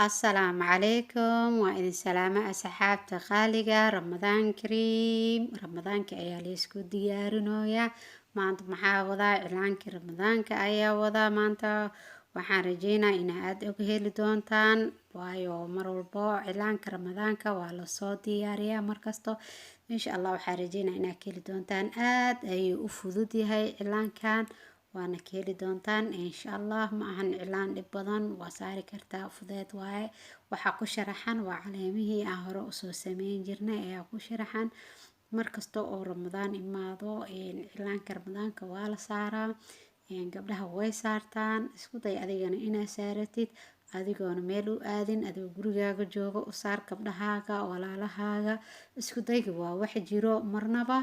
السلام عليكم وإذن سلامة أصحابتا خالقة رمضان كريم رمضان كأيا ليسكو ديارنويا maanta maxaa wadaa iclaankii ramadaanka ayaa wadaa maanta waxaan rajeynaa in aad og heli doontaan waayo mar walbo iclaanka ramadaanka waa lasoo diyaariyaa markasto insha Allah waxaan rajeynaa inaad ka heli doontaan aad ayuu u fudud yahay iclaankan waana ka heli doontaan insha Allah ma ahan iclaan dhib badan waa saari kartaa fudeed waaye waxaa ku sharaxan waa caleemihii aan hore usoo sameyn jirnay ayaa ku sharaxan markasta oo ramadaan imaado iclaanka ramadaanka waa la saaraa gabdhaha way saartaan isku day adigana inaad saaratid adigoona meel u aadin adigoo gurigaaga jooga u saar gabdhahaaga walaalahaaga isku dayga waa wax jiro marnaba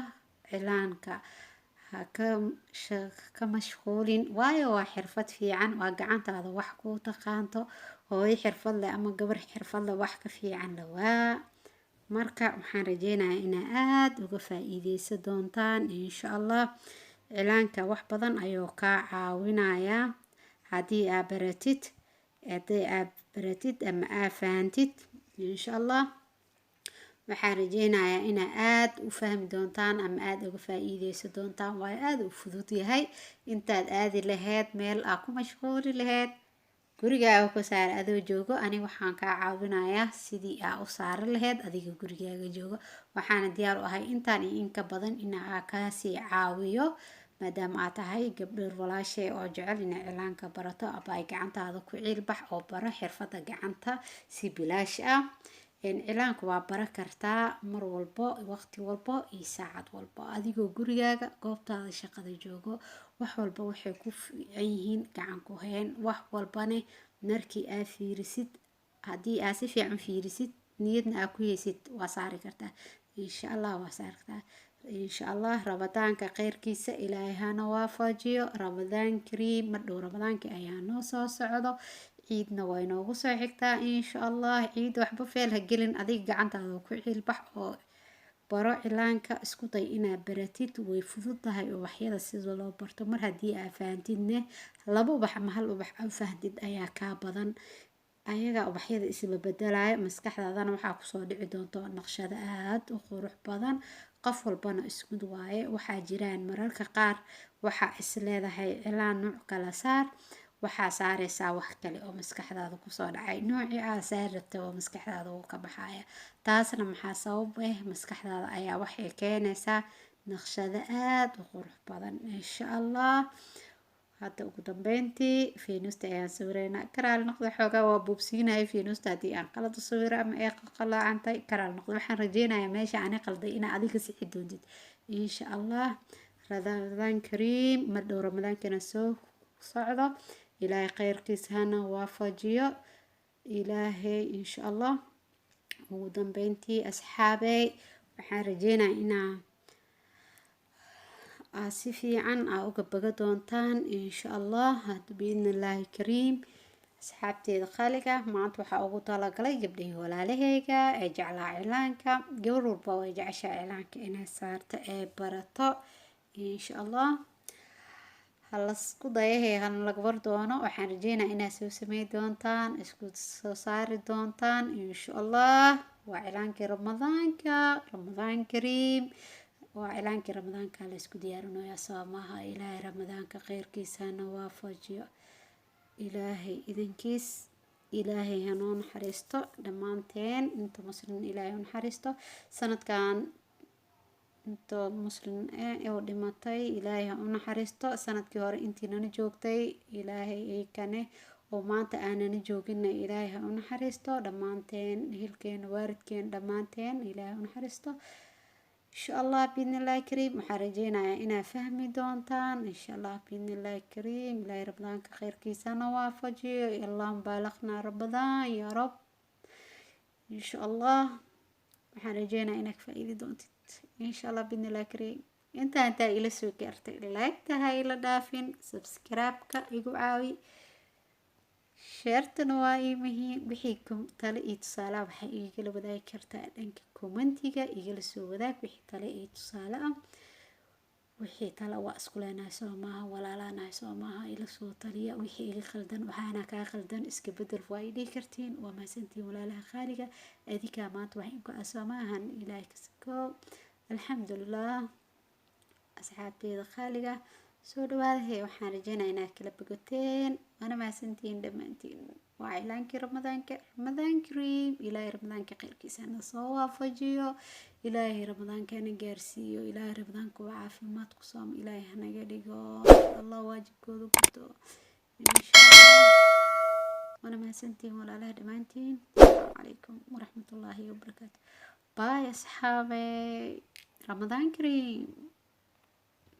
iclaanka ka mashquulin waayo waa xirfad fiican waa gacantaada wax ku taqaanto hooyo xirfad leh ama gabar xirfad leh wax ka fiican lawaa marka waxaan rajeynayaa inaa aad uga faa'iideysan doontaan insha Allah iclaanka wax badan ayuu kaa caawinayaa haddii aad baratid ama aad fahantid insha Allah waxaan rajeynayaa inaa aad u fahmi doontaan ama aad uga faa'iideysan doontaan waayo aad u fudud yahay intaad aadi lahayd meel aad ku mashquuli lahayd gurigaaga ku saar adoo joogo aniga waxaan kaa caawinayaa sidii aad u saari lahayd adiga gurigaaga joogo waxaana diyaar u ahay intaan iyo in ka badan in aan kaasii caawiyo maadaama aad tahay gabdho walaashay oo jecel inay iclaanka barato aba ay gacantaada ku ciilbax oo baro xirfadda gacanta si bilaash ah iclaanka waa bara kartaa mar walbo waqti walbo iyo saacad walbo adigoo gurigaaga goobtaada shaqada joogo wax walba waxay ku fiican yihiin gacan ku hayn wax walbane markii aad fiirisid haddii aad si fiican fiirisid niyadna aad ku haysid waa saari kartaa insha Allah waa saari kartaa insha Allah ramadaanka khayrkiisa ilaahay hana waafajiyo ramadaan kariim madhow ramadaanka ayaa noo soo socdo ciidna way noogu soo xigtaa insha Allah ciid waxba feel ha gelin adiga gacantaada ku ciilbax oo baro iclaanka isku day inaad baratid way fududahay ubaxyada sida loo barto mar haddii aad fahantidne laba ubax ama hal ubax aad fahantid ayaa kaa badan ayaga ubaxyada isla bedelaya maskaxdaadana waxaa kusoo dhici doonto naqshado aad u qurux badan qof walbana isku waaye waxaa jiraan mararka qaar waxaa is leedahay iclaan nooc kala saar waxaa saareysaa wax kale oo maskaxdaada kusoo dhacay noocii aad saari rabtay oo maskaxdaada uu ka baxaya taasna maxaa sabab ah maskaxdaada ayaa waxay keenaysaa naqshado aad u qurux badan insha Allah hadda ugu dambeyntii feenusta ayaan sawireynaa karaal noqdo xoogaa waa buubsiinaya feenusta haddii aan qalad u sawiro ama ay qalaacantay karaal noqdo waxaan rajeynayaa meesha aan qalday inaa adiga sixi doontid insha Allah ramadaan kariim madhow ramadaankana soo socdo ilaahay khayrkiisa hana waafajiyo ilaahay insha Allah ugu dambeyntii asxaabey waxaan rajeynayaa inaa si fiican aa uga baga doontaan insha Allah biidnillaahi kariim asxaabteeda qaaliga maanta waxaa ugu talagalay gabdhihii walaalahayga ee jeclaa iclaanka gabar walba way jeceshaa iclaanka inay saarto ee barato insha Allah halasku dayahay hana laga bar doono waxaan rajeynayaa inaad soo sameyn doontaan isku soo saari doontaan insha Allah waa iclaankii ramadaanka ramadaan kariim waa iclaankii ramadaanka la isku diyaarinayaa soomaha ilaahay ramadaanka khayrkiisa hana waafajiyo ilaahay idinkiis ilaahay hanoo naxariisto dhammaanteen inta muslim ilaahay u naxariisto sanadkan inta muslim oo dhimatay ilaahay ha u naxariisto sanadkii hore intii nana joogtay ilaahay eekane oo maanta aanana joogina ilaahay ha u naxariisto dhammaanteen ehelkeena waalidkeena dhammaanteen ilaahay u naxariisto insha Allah biidnillaahi kariim waxaan rajeynayaa inaad fahmi doontaan insha Allah biidnillaahi kariim ilaahay ramadaanka khayrkiisa hana waafajiyo allahumma baaliqnaa ramadaan ya rab insha Allah waxaan rajeynayaa inaad ka faa'iidi doontid insha Allah biidnillaahi kariim intaa ila soo gaartay like-ta ha ila dhaafin subscribe-ka igu caawi sheertana waa ii muhiim wixii tale iyo tusaale waxay igala wadaagi kartaa dhanka commentiga igala soo wadaag wixii tale iyo tusaale ah wixii tala waa isku leenahay soo maaha, walaalaanahay soo maaha, ila soo taliya wixii iga khaldan waxaana kaa khaldan iska bedel waa idhihi kartiin. waa mahadsantiin walaalaha qaaliga adinkaa maanta wax inku asoo maahan ilaahay kasakoow. alxamdulilah asxaabteeda qaaliga soo dhawaada waxaan rajeynayaa inaad kala bogateen waana mahadsantiin dhammaantiin. waa cilaankii ramadaan kariim. ilaahay ramadaanka khayrkiisa na soo waafajiyo, ilaahay ramadaankeena gaarsiiyo, ilaahay ramadaanka waa caafimaad ku soomo, ilaahay hanaga dhigo, allah waajibkooda gudo insha allah. waana mahadsantiin walaalaha dhammaantiin. asalaamu calaykum waraxmatullaahi wabarakaatu. باي أصحابي رمضان كريم.